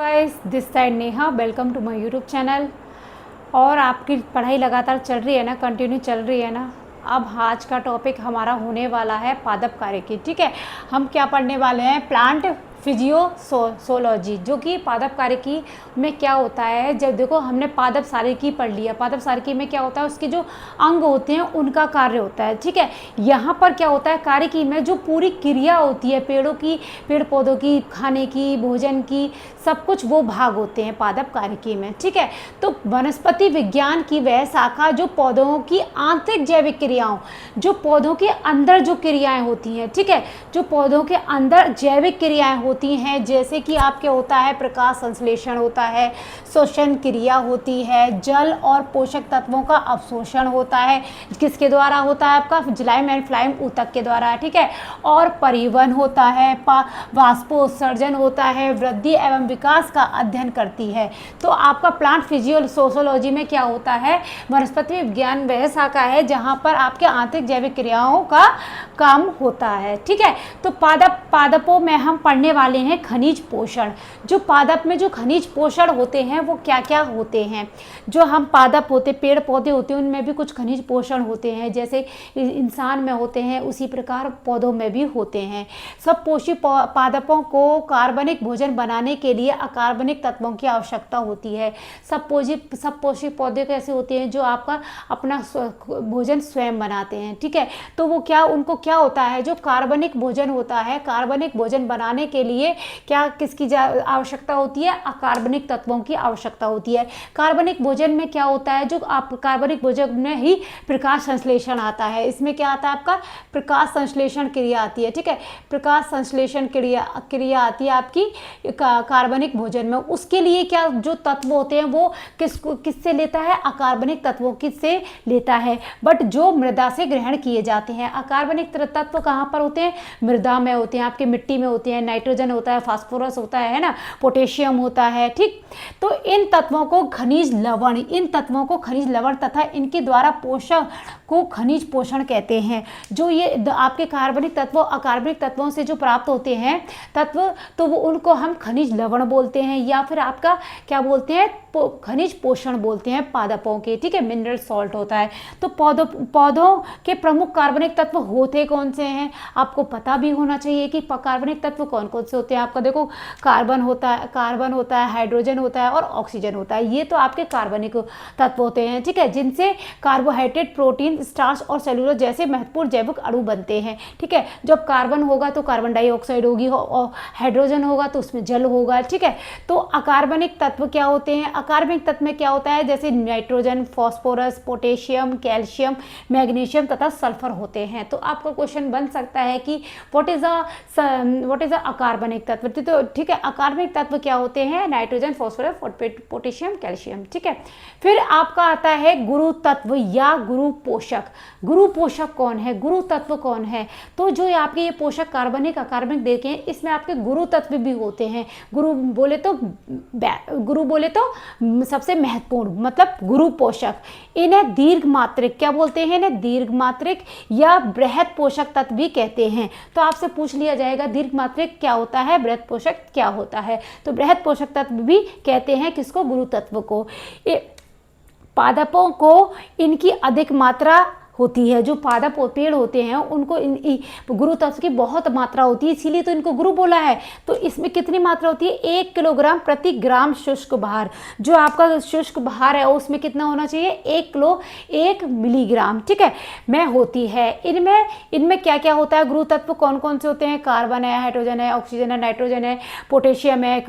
Guys, this side Neha, welcome to my YouTube channel. और आपकी पढ़ाई लगातार चल रही है ना, कंटिन्यू चल रही है ना। अब आज का टॉपिक हमारा होने वाला है पादप कार्य की। ठीक है, हम क्या पढ़ने वाले हैं, प्लांट फिजियोसोलॉजी, जो कि पादप कार्यकी में क्या होता है। जब देखो हमने पादप सारिकी पढ़ लिया, पादप सारिकी में क्या होता है, उसके जो अंग होते हैं उनका कार्य होता है। ठीक है, यहाँ पर क्या होता है, कार्यकी में जो पूरी क्रिया होती है, पेड़ों की, पेड़ पौधों की, खाने की, भोजन की, सब कुछ वो भाग होते हैं पादप कार्यकी में। ठीक है, तो वनस्पति विज्ञान की वह शाखा जो पौधों की आंतरिक जैविक क्रियाओं, जो पौधों के अंदर जो क्रियाएं होती हैं, ठीक है, जो पौधों के अंदर जैविक क्रियाएं होती हैं, जैसे कि आपके होता है प्रकाश संश्लेषण होता है, श्वसन क्रिया होती है, जल और पोषक तत्वों का अवशोषण होता है, किसके द्वारा होता है, आपका जाइलम एंड फ्लोएम ऊतक के द्वारा। ठीक है, और परिवहन होता है, वाष्पोत्सर्जन होता है, वृद्धि एवं विकास का अध्ययन करती है। तो आपका प्लांट फिजियोसोलॉजी में क्या होता है, वनस्पति विज्ञान वह शाखा है जहाँ पर आपके आंतरिक जैविक क्रियाओं का काम होता है। ठीक है, तो पादपों में हम पढ़ने वाले हैं खनिज पोषण। जो पादप में जो खनिज पोषण होते हैं वो क्या क्या होते हैं। जो हम पादप होते, पेड़ पौधे होते हैं, उनमें भी कुछ खनिज पोषण होते हैं, जैसे इंसान में होते हैं उसी प्रकार पौधों में भी होते हैं। सब पोषी पादपों को कार्बनिक भोजन बनाने के लिए अकार्बनिक तत्वों की आवश्यकता होती है। सब पोषी पौधे कैसे होते हैं, जो आपका अपना भोजन स्वयं बनाते हैं। ठीक है, तो वो क्या, उनको क्या होता है, जो कार्बनिक भोजन होता है, कार्बनिक भोजन बनाने के लिए क्या किसकी आवश्यकता होती है, अकार्बनिक तत्वों की आवश्यकता होती है। कार्बनिक भोजन में क्या होता है, जो आप कार्बनिक भोजन में ही प्रकाश संश्लेषण आता है। इसमें क्या आता है, आपका प्रकाश संश्लेषण क्रिया आती है। ठीक है, प्रकाश संश्लेषण क्रिया आती है आपकी कार्बनिक भोजन में। उसके लिए क्या जो तत्व होते हैं वो किससे लेता है, अकार्बनिक तत्वों से लेता है, बट जो मृदा से ग्रहण किए जाते हैं। अकार्बनिक तत्व कहाँ पर होते हैं, मृदा में होते हैं, आपके मिट्टी में होते हैं, नाइट्रोजन होता है, फास्फोरस होता है ना, पोटेशियम होता है। ठीक, तो इन तत्वों को खनिज लवण तथा इनके द्वारा पोषण को खनिज पोषण कहते हैं। जो ये आपके कार्बनिक तत्वों, अकार्बनिक तत्वों से जो प्राप्त होते हैं तत्व, तो वो उनको हम खनिज लवण बोलते हैं, या फिर आपका क्या बोलते हैं, खनिज पोषण बोलते हैं पादपों के। ठीक है, मिनरल सॉल्ट होता है। तो पौधों के प्रमुख कार्बनिक तत्व होते कौन से हैं, आपको पता भी होना चाहिए कि कार्बनिक तत्व कौन कौन से होते हैं। आपका देखो कार्बन होता है, हाइड्रोजन होता है और ऑक्सीजन होता है। ये तो आपके कार्बनिक तत्व होते हैं। ठीक है, जिनसे कार्बोहाइड्रेट, प्रोटीन, स्टार्च और सेलुलोज जैसे महत्वपूर्ण जैविक अणु बनते हैं। ठीक है, जब कार्बन होगा तो कार्बन डाइऑक्साइड होगी, और हाइड्रोजन होगा तो उसमें जल होगा। ठीक है, तो अकार्बनिक तत्व क्या होते हैं, अकार्बनिक तत्व में क्या होता है, जैसे nitrogen, phosphorus, potassium, calcium, magnesium तथा सल्फर होते हैं। तो आपका क्वेश्चन बन सकता है कि व्हाट इज अ अकार्बनिक तत्व। तो ठीक है, अकार्बनिक तत्व क्या होते हैं, नाइट्रोजन, फास्फोरस, पोटेशियम, कैल्शियम। ठीक है, फिर आपका आता है गुरु तत्व या गुरु पोषक। गुरु पोषक कौन है, गुरु तत्व कौन है, तो जो आपके ये पोषक कार्बनिक अकार्बनिक देखे हैं, इसमें आपके गुरु तत्व भी होते हैं। गुरु बोले तो सबसे महत्वपूर्ण, मतलब गुरु पोषक। इन्हें दीर्घ मात्रिक क्या बोलते हैं, इन्हें दीर्घ मात्रिक या बृहत पोषक तत्व भी कहते हैं। तो आपसे पूछ लिया जाएगा दीर्घ मात्रिक क्या होता है, बृहत पोषक क्या होता है। तो बृहत पोषक तत्व भी कहते हैं किसको, गुरु तत्व को। पादपों को इनकी अधिक मात्रा होती है। जो पादप पेड़ होते हैं उनको गुरु तत्व की बहुत मात्रा होती है, इसीलिए तो इनको गुरु बोला है। तो इसमें कितनी मात्रा होती है, 1 किलोग्राम प्रति ग्राम शुष्क भार। जो आपका शुष्क भार है उसमें कितना होना चाहिए, 1 मिलीग्राम। ठीक है, में होती है। इनमें क्या क्या होता है, गुरु तत्व कौन कौन से होते हैं, कार्बन है, हाइड्रोजन है, ऑक्सीजन है, नाइट्रोजन है, पोटेशियम है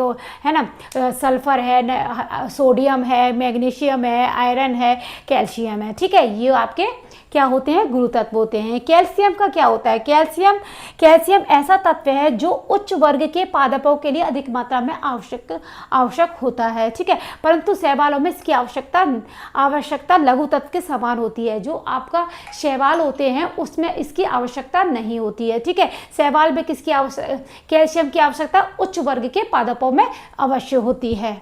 ना, सल्फर है, सोडियम है, मैग्नीशियम है, आयरन है, कैल्शियम है। ठीक है, ये आपके क्या होते हैं, गुरु तत्व होते हैं। कैल्शियम का क्या होता है, कैल्शियम ऐसा तत्व है जो उच्च वर्ग के पादपों के लिए अधिक मात्रा में आवश्यक होता है। ठीक है, परंतु शैवालों में इसकी आवश्यकता लघु तत्व के समान होती है। जो आपका शैवाल होते हैं उसमें इसकी आवश्यकता नहीं होती है। ठीक है, शैवाल में कैल्शियम की आवश्यकता उच्च वर्ग के पादपों में अवश्य होती है।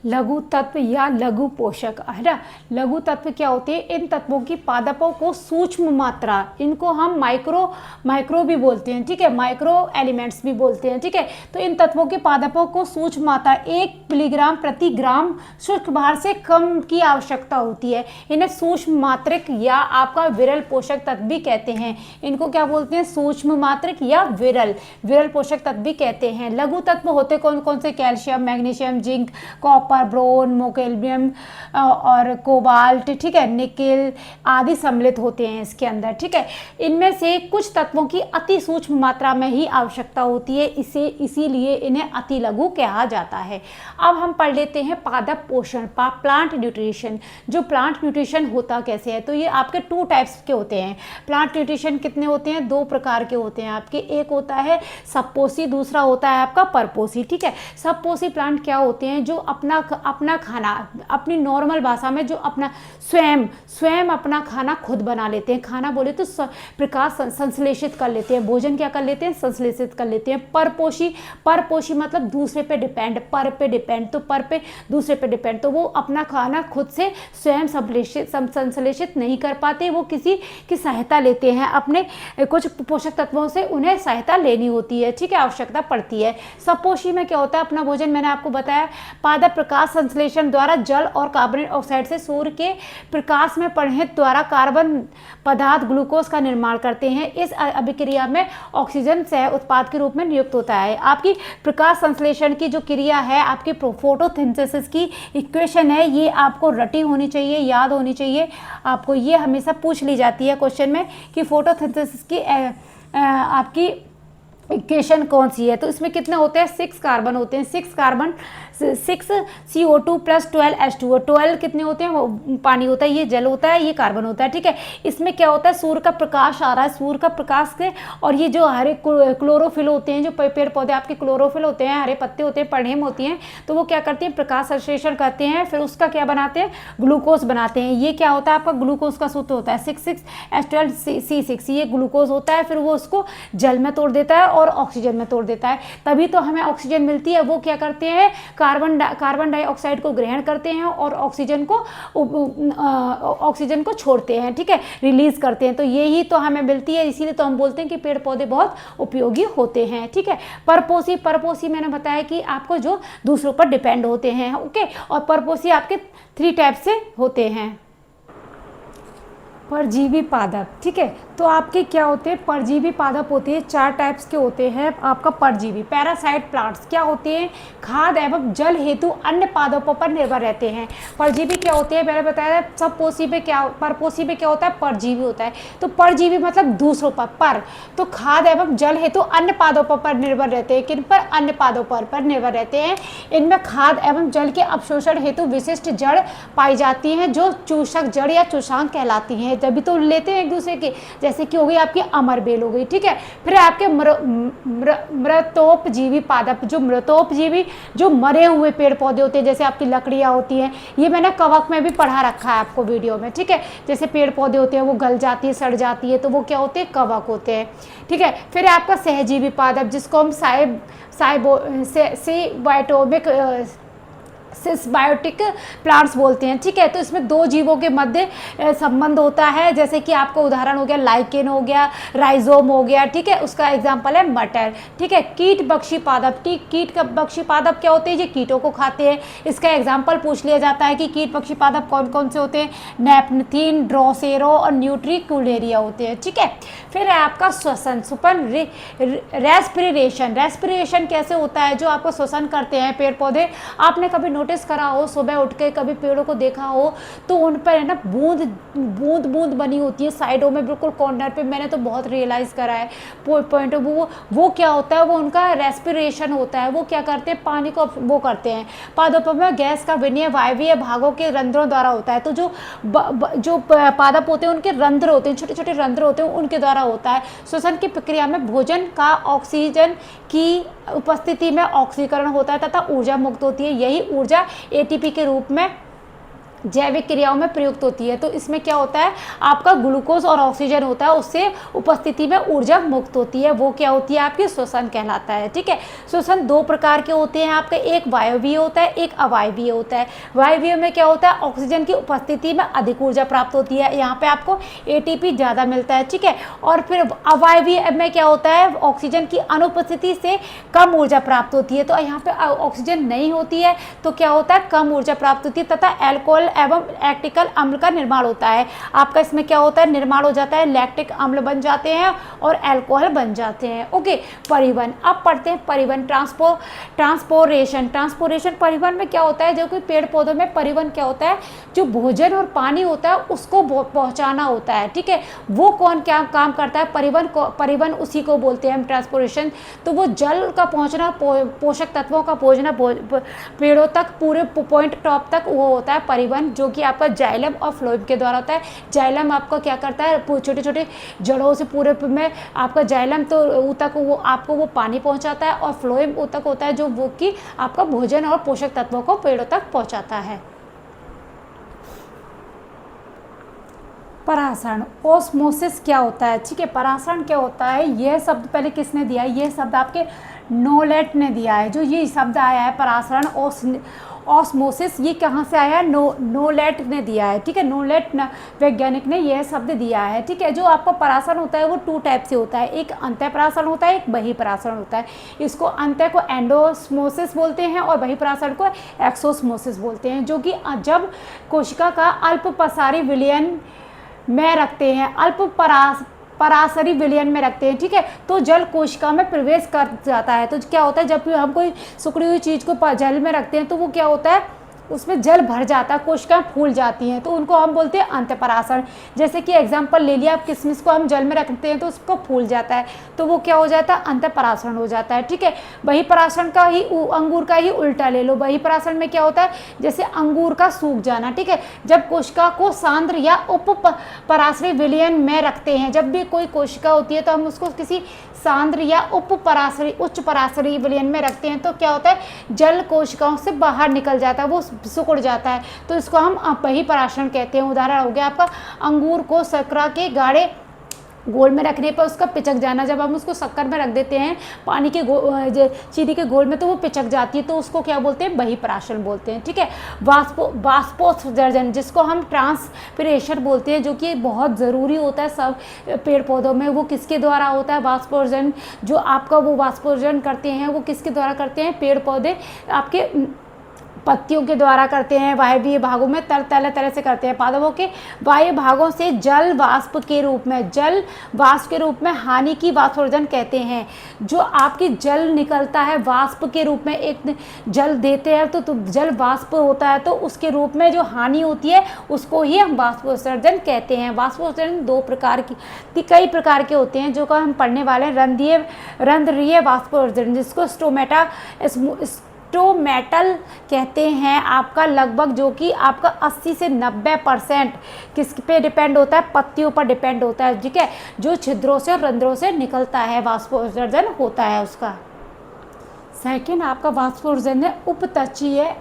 लघु तत्व या लघु पोषक, है ना। लघु तत्व क्या होते हैं? इन तत्वों की पादपों को सूक्ष्म मात्रा, इनको हम माइक्रो भी बोलते हैं, ठीक है, माइक्रो एलिमेंट्स भी बोलते हैं, ठीक है। तो इन तत्वों के पादपों को सूक्ष्म मात्रा 1 मिलीग्राम प्रति ग्राम शुष्क भार से कम की आवश्यकता होती है। इन्हें सूक्ष्म मात्रिक या आपका विरल पोषक तत्व भी कहते हैं। इनको क्या बोलते हैं? सूक्ष्म मात्रिक या विरल पोषक तत्व भी कहते हैं। लघु तत्व होते कौन कौन से? Calcium, magnesium, zinc, copper, boron, molybdenum और कोबाल्ट, ठीक है, निकेल आदि सम्मिलित होते हैं इसके अंदर, ठीक है। इनमें से कुछ तत्वों की अति सूक्ष्म मात्रा में ही आवश्यकता होती है, इसीलिए इन्हें अति लघु कहा जाता है। अब हम पढ़ लेते हैं पादप पोषण, प्लांट न्यूट्रिशन। जो प्लांट न्यूट्रिशन होता कैसे है? तो ये आपके 2 टाइप्स के होते हैं। प्लांट न्यूट्रिशन कितने होते हैं? 2 प्रकार के होते हैं आपके। एक होता है सबपोषी, दूसरा होता है आपका परपोषी, ठीक है। सबपोषी प्लांट क्या होते हैं? जो अपना खाना, अपनी नॉर्मल भाषा में जो अपना स्वयं अपना खाना खुद बना लेते हैं। खाना बोले तो प्रकाश संश्लेषित कर लेते हैं, भोजन क्या कर लेते हैं? संश्लेषित कर लेते हैं। परपोषी मतलब दूसरे पे डिपेंड, पर पे डिपेंड, तो पर पे दूसरे पे डिपेंड, तो वो अपना खाना खुद से स्वयं संश्लेषित नहीं कर पाते, वो किसी की सहायता लेते हैं। अपने कुछ पोषक तत्वों से उन्हें सहायता लेनी होती है, ठीक है, आवश्यकता पड़ती है। सपोषी में क्या होता है? अपना भोजन मैंने आपको बताया, पादप प्रकाश संश्लेषण द्वारा जल और कार्बन डाइऑक्साइड से सूर्य के प्रकाश में परिणत द्वारा कार्बन पदार्थ ग्लूकोज का निर्माण करते हैं। इस अभिक्रिया में ऑक्सीजन सह उत्पाद के रूप में नियुक्त होता है। आपकी प्रकाश संश्लेषण की जो क्रिया है, आपकी फोटोसिंथेसिस की इक्वेशन है, ये आपको रटी होनी चाहिए, याद होनी चाहिए आपको। ये हमेशा पूछ ली जाती है क्वेश्चन में कि फोटोसिंथेसिस की आपकी इक्वेशन कौन सी है। तो इसमें कितने होते हैं? 6 कार्बन होते हैं। 6 CO2 प्लस 12 H2O। 12 कितने होते हैं? वो पानी होता है, ये जल होता है, ये कार्बन होता है, ठीक है। इसमें क्या होता है? सूर्य का प्रकाश आ रहा है, सूर्य का प्रकाश से, और ये जो हरे क्लोरोफिल होते हैं, जो पेड़ पौधे आपके क्लोरोफिल होते हैं, हरे पत्ते होते हैं, पर्णिम होती हैं, तो वो क्या करते हैं? प्रकाश संश्लेषण करते हैं, फिर उसका क्या बनाते हैं? ग्लूकोज बनाते हैं। ये क्या होता है? आपका ग्लूकोज का सूत्र होता है 6,6H12C6, ये ग्लूकोज होता है। फिर वो उसको जल में तोड़ देता है और ऑक्सीजन में तोड़ देता है, तभी तो हमें ऑक्सीजन मिलती है। वो क्या करते हैं? कार्बन डाइऑक्साइड को ग्रहण करते हैं और ऑक्सीजन को छोड़ते हैं, ठीक है, रिलीज करते हैं, तो यही तो हमें मिलती है। इसीलिए तो हम बोलते हैं कि पेड़ पौधे बहुत उपयोगी होते हैं, ठीक है। परपोषी मैंने बताया कि आपको जो दूसरों पर डिपेंड होते हैं, ओके। और परपोषी आपके 3 टाइप से होते हैं। परजीवी पादप, ठीक है। तो आपके क्या होते हैं? परजीवी पादप होते हैं, 4 टाइप्स के होते हैं आपका परजीवी। पैरासाइट प्लांट्स क्या होते हैं? खाद्य एवं जल हेतु अन्य पादपों पर निर्भर रहते हैं। परजीवी क्या होते हैं? मैंने बताया सबपोषी में क्या, परपोषी में क्या होता है? परजीवी होता है। तो परजीवी मतलब दूसरों पर, तो खाद्य एवं जल हेतु अन्य पादपों पर निर्भर रहते हैं। किन पर? अन्य पादपों पर निर्भर रहते हैं। इनमें खाद्य एवं जल के अवशोषण हेतु विशिष्ट जड़ पाई जाती हैं, जो चूषक जड़ या चूषांक कहलाती हैं। जब भी तो लेते हैं एक दूसरे के, जैसे कि हो गई आपकी अमरबेल हो गई, ठीक है। फिर आपके मृतोपजीवी पादप, जो मृतोपजीवी जो मरे हुए पेड़ पौधे होते हैं, जैसे आपकी लकड़ियाँ होती हैं, ये मैंने कवक में भी पढ़ा रखा है आपको वीडियो में, ठीक है। जैसे पेड़ पौधे होते हैं वो गल जाती है, सड़ जाती है, तो वो क्या होते हैं? कवक होते हैं, ठीक है। फिर आपका सहजीवी पादप, जिसको हम सिस्बायोटिक प्लांट्स बोलते हैं, ठीक है। तो इसमें 2 जीवों के मध्य संबंध होता है, जैसे कि आपका उदाहरण हो गया लाइकेन हो गया, राइजोम हो गया, ठीक है, उसका एग्जांपल है मटर, ठीक है। कीट बक्षी पादप, कीट का बक्षी पादप क्या होते हैं? ये कीटों को खाते हैं। इसका एग्जाम्पल पूछ लिया जाता है कि कीट बक्षी पादप कौन कौन से होते हैं? नेपथीन, ड्रोसेरो और न्यूट्रिकुलेरिया होते हैं, ठीक है। फिर है आपका श्वसन, रेस्पिरेशन कैसे होता है? जो आपको श्वसन करते हैं पेड़ पौधे, आपने कभी नोटिस करा हो, सुबह उठ के कभी पेड़ों को देखा हो तो उन पर है ना बूंद बनी होती है साइडों में, बिल्कुल कॉर्नर पे। मैंने तो बहुत रियलाइज़ करा है पॉइंट। वो क्या होता है? वो उनका रेस्पिरेशन होता है। वो क्या करते हैं? पानी को वो करते हैं। पादपों में गैस का विनिमय वायवीय भागों के रंध्रों द्वारा होता है। तो जो पादप होते हैं उनके रंध्र होते हैं, छोटे छोटे रंध्र होते हैं, उनके द्वारा होता है। श्वसन की प्रक्रिया में भोजन का ऑक्सीजन की उपस्थिति में ऑक्सीकरण होता है तथा ऊर्जा मुक्त होती है। यही ऊर्जा एटीपी के रूप में जैविक क्रियाओं में प्रयुक्त होती है। तो इसमें क्या होता है, आपका ग्लूकोज और ऑक्सीजन होता है, उससे उपस्थिति में ऊर्जा मुक्त होती है, वो क्या होती है, आपकी श्वसन कहलाता है। ठीक है, श्वसन दो प्रकार के होते हैं आपके, एक वायवीय होता है, एक अवायवीय होता है। वायवीय में क्या होता है, ऑक्सीजन की उपस्थिति में अधिक ऊर्जा प्राप्त होती है, यहाँ पे आपको एटीपी ज़्यादा मिलता है। ठीक है, और फिर अवायवीय में क्या होता है, ऑक्सीजन की अनुपस्थिति से कम ऊर्जा प्राप्त होती है। तो यहाँ पे ऑक्सीजन नहीं होती है तो क्या होता है, कम ऊर्जा प्राप्त होती है तथा एल्कोहल एवं लैक्टिक अम्ल का निर्माण होता है। आपका इसमें क्या होता है, निर्माण हो जाता है, लैक्टिक अम्ल बन जाते हैं और एल्कोहल बन जाते हैं। ओके, परिवहन। अब पढ़ते हैं परिवहन, ट्रांसपोरेशन। परिवहन में क्या होता है, जो कि पेड़ पौधों में परिवहन क्या होता है, जो भोजन और पानी होता है उसको पहुंचाना होता है। ठीक है, वो कौन क्या काम करता है, परिवहन उसी को बोलते हैं हम ट्रांसपोरेशन। तो वो जल का पहुंचना, पोषक तत्वों का पहुंचना पेड़ों तक, पूरे पॉइंट टॉप तक, वो होता है परिवहन, जो कि आपका जाइलम और फ्लोएम के द्वारा होता है। जाइलम आपका क्या करता है, छोटे छोटे जड़ों से पूरे में आपका जाइलम तो तक वो आपको वो पानी पहुंचाता है, और फ्लोएम तक होता है जो वो कि आपका भोजन और पोषक तत्वों को पेड़ों तक पहुंचाता है। परासरण, ओस्मोसिस क्या होता है। ठीक है, परासरण क्या होता है, यह शब्द पहले किसने दिया है, यह शब्द आपके नोलेट ने दिया है। जो ये शब्द आया है परासरण, ऑस्मोसिस, ये कहाँ से आया है, नोलेट ने दिया है। ठीक है, नोलेट वैज्ञानिक ने यह शब्द दिया है। ठीक है, जो आपका परासरण होता है वो टू टाइप से होता है, एक अंतःपरासरण होता है, एक बहिःपरासरण होता है। इसको अंतः को एंडोस्मोसिस बोलते हैं और बहिःपरासरण को एक्सोस्मोसिस बोलते हैं। जो कि जब कोशिका का अल्प पसारी विलयन में रखते हैं, परासरी विलयन में रखते हैं। ठीक है, तो जल कोशिका में प्रवेश कर जाता है। तो क्या होता है, जब हम कोई सिकुड़ी हुई चीज़ को जल में रखते हैं तो वो क्या होता है, उसमें जल भर जाता है, कोशिकाएं फूल जाती हैं, तो उनको हम बोलते हैं अंतःपरासरण। जैसे कि एग्जांपल ले लिया, आप किशमिश को हम जल में रखते हैं तो उसको फूल जाता है, तो वो क्या हो जाता है, अंतःपरासरण हो जाता है। ठीक है, बहिःपरासरण का ही, अंगूर का ही उल्टा ले लो। बहिःपरासरण में क्या होता है, जैसे अंगूर का सूख जाना। ठीक है, जब कोशिका को सांद्र या उप परासरी विलयन में रखते हैं, जब भी कोई कोशिका होती है तो हम उसको किसी सांद्र या उच्च परासरी विलयन में रखते हैं, तो क्या होता है, जल कोशिकाओं से बाहर निकल जाता है, वो सिकुड़ जाता है, तो इसको हम बहिःपरासरण कहते हैं। उदाहरण हो गया आपका अंगूर को शर्करा के गाढ़े घोल में रखने पर उसका पिचक जाना। जब हम उसको शक्कर में रख देते हैं, पानी के चीनी के घोल में, तो वो पिचक जाती है, तो उसको क्या बोलते हैं, बहिःपरासरण बोलते हैं। ठीक है, वाष्पोत्सर्जन, जिसको हम ट्रांसपिरेशन बोलते हैं, जो कि बहुत ज़रूरी होता है सब पेड़ पौधों में। वो किसके द्वारा होता है, वाष्पोत्सर्जन, जो आपका वो वाष्पोत्सर्जन करते हैं वो किसके द्वारा करते हैं, पेड़ पौधे आपके पत्तियों के द्वारा करते हैं। वायवीय भागों में तरह से करते हैं। पादपों के वायु भागों से जल वाष्प के रूप में हानि की वाष्पोत्सर्जन कहते हैं। जो आपकी जल निकलता है वाष्प के रूप में, एक जल देते हैं तो जल वाष्प होता है, तो उसके रूप में जो हानि होती है उसको ही हम वाष्पोत्सर्जन कहते हैं। वाष्पोत्सर्जन कई प्रकार के होते हैं, जो का हम पढ़ने वाले हैं। रंध्रीय वाष्पोत्सर्जन, जिसको स्टोमेटल कहते हैं, आपका लगभग, जो कि आपका 80 से 90% किस पे डिपेंड होता है, पत्तियों पर डिपेंड होता है। ठीक है, जो छिद्रों से और रंध्रों से निकलता है, वाष्पोत्सर्जन होता है उसका। सेकेंड आपका वाष्पोत्सर्जन है उपतवशीय।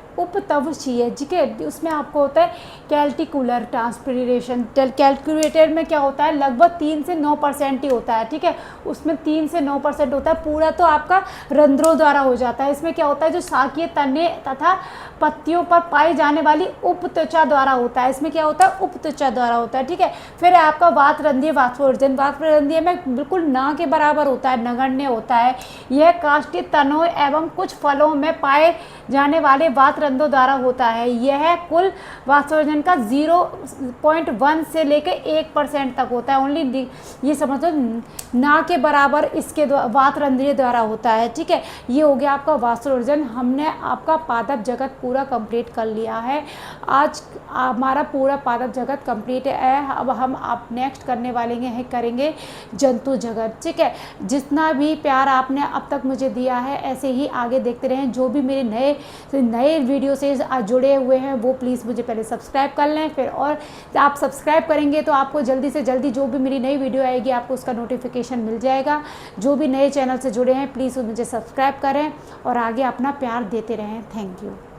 ठीक है, उसमें आपको होता है कैल्टिकुलर ट्रांसपिरेशन। कैलकुलेटर में क्या होता है, लगभग 3 से 9% ही होता है। ठीक है, उसमें 3 से 9% होता है, पूरा तो आपका रंध्रों द्वारा हो जाता है। इसमें क्या होता है, जो शाकीय तने तथा पत्तियों पर पाई जाने वाली उपत्वचा द्वारा होता है। इसमें क्या होता है, उपत्वचा द्वारा होता है। ठीक है, फिर आपका वातरंध्रीय वाष्पोत्सर्जन। वातरंध्रीय में बिल्कुल ना के बराबर होता है, नगण्य होता है। यह काष्ठीय तनों एवं कुछ फलों में पाए जाने वाले वातरंध्रों द्वारा होता है। यह कुल वाष्पोत्सर्जन का 0.1 से लेकर 1% तक होता है। ओनली ये समझ लो ना के बराबर इसके वातरंध्रीय द्वारा होता है। ठीक है, ये हो गया आपका वाष्पोत्सर्जन। हमने आपका पादप जगत पूरा कंप्लीट कर लिया है। आज हमारा पूरा पादप जगत कंप्लीट है। अब हम आप नेक्स्ट करने वाले हैं, करेंगे जंतु जगत। ठीक है, जितना भी प्यार आपने अब तक मुझे दिया है, ऐसे ही आगे देखते रहें। जो भी मेरे नए वीडियो से जुड़े हुए हैं वो प्लीज़ मुझे पहले सब्सक्राइब कर लें, फिर और आप सब्सक्राइब करेंगे तो आपको जल्दी से जल्दी जो भी मेरी नई वीडियो आएगी आपको उसका नोटिफिकेशन मिल जाएगा। जो भी नए चैनल से जुड़े हैं प्लीज़ मुझे सब्सक्राइब करें और आगे अपना प्यार देते रहें। Thank you.